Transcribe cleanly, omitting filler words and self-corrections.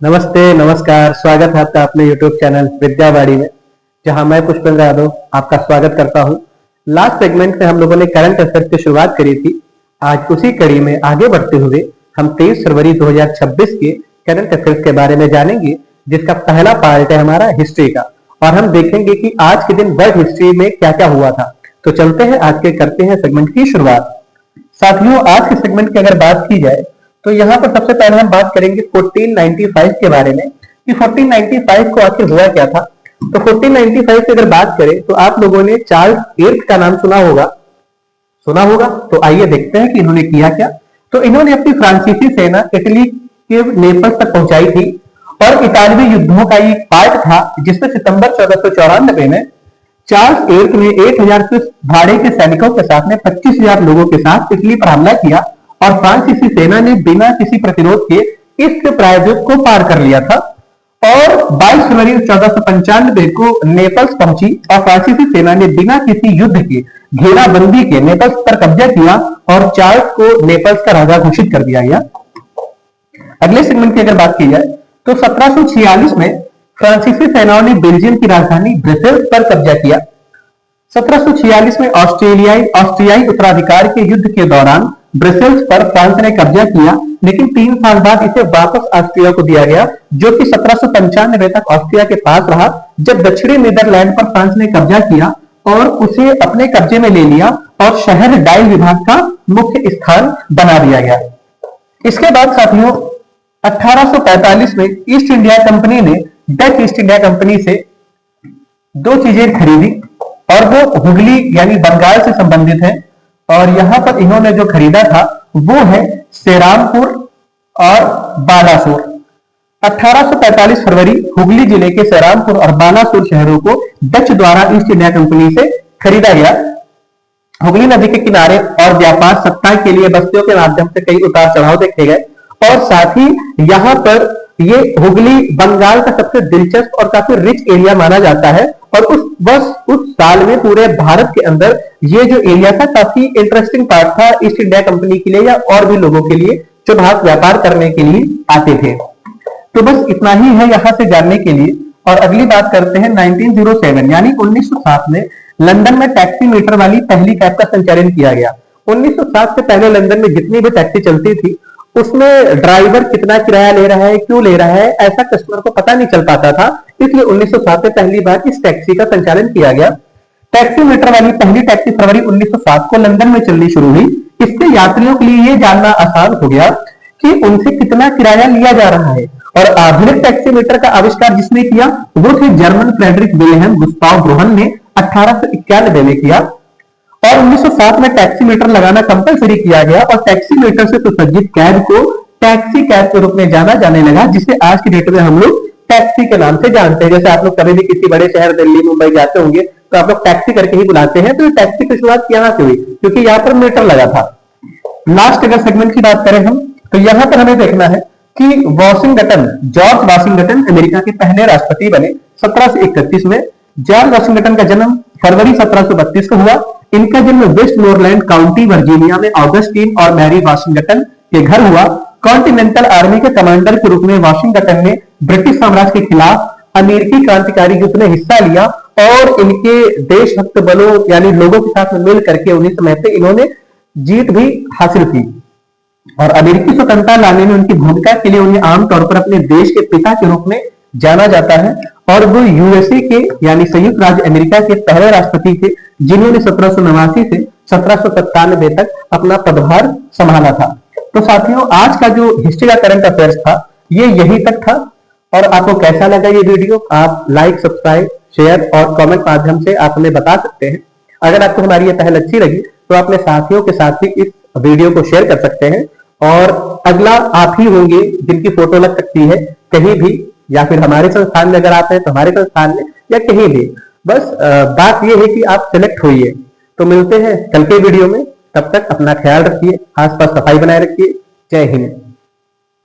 नमस्ते, नमस्कार। स्वागत है आपका अपने YouTube चैनल विद्यावाणी में, जहां मैं पुष्पेंद्र यादव आपका स्वागत करता हूं। लास्ट सेगमेंट में हम लोगों ने करंट अफेयर्स की शुरुआत करी थी। आज उसी कड़ी में आगे बढ़ते हुए हम 23 फरवरी 2026 के करंट अफेयर्स के बारे में जानेंगे, जिसका पहला पार्ट है हमारा हिस्ट्री का, और हम देखेंगे कि आज के दिन वर्ल्ड हिस्ट्री में क्या क्या हुआ था। तो चलते हैं, आज के करते हैं सेगमेंट की शुरुआत। साथियों, आज के सेगमेंट की अगर बात की जाए तो यहाँ पर सबसे पहले हम बात करेंगे 1495 के बारे में कि 1495 को आखिर हुआ क्या था। तो 1495 की अगर बात करें तो आप लोगों ने चार्ल्स एर्थ का नाम सुना होगा। तो आइए देखते हैं कि इन्होंने किया क्या। तो इन्होंने अपनी फ्रांसीसी सेना इटली के नेपल्स तक पहुंचाई थी, और इतालवी युद्धों का एक पार्ट था, जिसमें सितंबर 1494 में चार्ल्स एर्थ ने 8000 भाड़े के सैनिकों के साथ में 25000 लोगों के साथ इटली पर हमला किया, और फ्रांसीसी सेना ने बिना किसी प्रतिरोध के इस प्रायद्वीप को पार कर लिया था। और 22 फरवरी 1495 को नेपल्स पहुंची, और फ्रांसीसी सेना ने बिना किसी युद्ध के, घेराबंदी के नेपल्स पर कब्जा किया, और चार्ल्स को नेपल्स का राजा घोषित कर दिया गया। अगले सेगमेंट की अगर बात की जाए तो 1746 में फ्रांसीसी सेनाओं ने बेल्जियम की राजधानी ब्रसेल्स पर कब्जा किया। 1746 में ऑस्ट्रियाई उत्तराधिकार के युद्ध के दौरान ब्रसेल्स पर फ्रांस ने कब्जा किया, लेकिन 3 साल बाद इसे वापस ऑस्ट्रिया को दिया गया, जो कि 1795 तक ऑस्ट्रिया के पास रहा, जब दक्षिणी नीदरलैंड पर फ्रांस ने कब्जा किया और उसे अपने कब्जे में ले लिया, और शहर डाइल विभाग का मुख्य स्थान बना दिया गया। इसके बाद साथियों 1845 में ईस्ट इंडिया कंपनी ने डच ईस्ट इंडिया कंपनी से 2 चीजें खरीदी, और वो हुगली यानी बंगाल से संबंधित है। और यहां पर इन्होंने जो खरीदा था वो है सेरामपुर और बालासोर। 1845 फरवरी हुगली जिले के सेरामपुर और बालासोर शहरों को डच द्वारा ईस्ट इंडिया कंपनी से खरीदा गया। हुगली नदी के किनारे और व्यापार सत्ता के लिए बस्तियों के माध्यम से कई उतार चढ़ाव देखे गए, और साथ ही यहाँ पर ये हुगली बंगाल का सबसे दिलचस्प और काफी रिच एरिया माना जाता है। और उस साल में पूरे भारत के अंदर ये जो एरिया था काफी इंटरेस्टिंग पार्ट था ईस्ट इंडिया कंपनी के लिए, या और भी लोगों के लिए जो भारत व्यापार करने के लिए आते थे। तो बस इतना ही है यहाँ से जानने के लिए। और अगली बात करते हैं 1907 यानी 1907 में लंदन में टैक्सी मीटर वाली पहली कैब का संचालन किया गया। 1907 से पहले लंदन में जितनी भी टैक्सी चलती थी उसमें ड्राइवर कितना किराया ले रहा है, क्यों ले रहा है, ऐसा कस्टमर को पता नहीं चल पाता था। इसलिए 1907 में पहली बार इस टैक्सी का संचालन किया गया। टैक्सी मीटर वाली पहली टैक्सी फरवरी 1907 को लंदन में चलनी शुरू हुई। इससे यात्रियों के लिए यह जानना आसान हो गया कि उनसे कितना किराया लिया जा रहा है। और आधुनिक टैक्सी मीटर का आविष्कार जिसने किया वो थे जर्मन फ्रेडरिक विल्हेम गुस्ताव ग्रोहन ने 1891 में किया। और 1907 में टैक्सी मीटर लगाना कंपलसरी किया गया, और टैक्सी मीटर से सुसज्जित कैब को टैक्सी कैब के रूप में जाना जाने लगा, जिसे आज की डेट में हम लोग टैक्सी के नाम से जानते हैं। जैसे आप लोग कभी भी किसी बड़े शहर दिल्ली मुंबई जाते होंगे तो आप लोग टैक्सी करके ही बुलाते हैं। तो टैक्सी की शुरुआत यहाँ से हुई, क्योंकि यहाँ पर मीटर लगा था। लास्ट अगर सेगमेंट की बात करें हम, तो यहाँ पर हमें देखना है कि जॉर्ज वाशिंगटन अमेरिका के पहले राष्ट्रपति बने 1731 में। जॉर्ज वाशिंगटन का जन्म फरवरी 1732 को हुआ। इनका जन्म वेस्ट मोरलैंड काउंटी वर्जीनिया में ऑगस्टीन और मैरी वाशिंगटन के घर हुआ। कॉन्टिनेंटल आर्मी के कमांडर के रूप में वाशिंगटन ने ब्रिटिश साम्राज्य के खिलाफ अमेरिकी क्रांतिकारी युद्ध में हिस्सा लिया, और इनके देशभक्त बलों यानी लोगों के साथ मिल करके उन्हीं समय पे इन्होंने जीत भी हासिल की। और अमेरिकी स्वतंत्रता लाने में उनकी भूमिका के लिए उन्हें आमतौर पर अपने देश के पिता के रूप में जाना जाता है। और वो यूएसए के यानी संयुक्त राज्य अमेरिका के पहले राष्ट्रपति थे, जिन्होंने 1789 से 1797 तक अपना पदभार संभाला था। तो साथियों, आज का जो हिस्ट्री का करंट अफेयर्स था ये यही तक था। और आपको कैसा लगा ये वीडियो, आप लाइक, सब्सक्राइब, शेयर और कमेंट माध्यम से आप हमें बता सकते हैं। अगर आपको हमारी ये पहल अच्छी लगी तो अपने साथियों के साथ भी इस वीडियो को शेयर कर सकते हैं। और अगला आप ही होंगे जिनकी फोटो लग सकती है कहीं भी, या फिर हमारे संस्थान में अगर आप हैं तो हमारे संस्थान में, या कहीं भी। बस बात यह है कि आप सिलेक्ट होइए। तो मिलते हैं कल के वीडियो में, तब तक अपना ख्याल रखिए, आसपास सफाई बनाए रखिए। जय हिंद।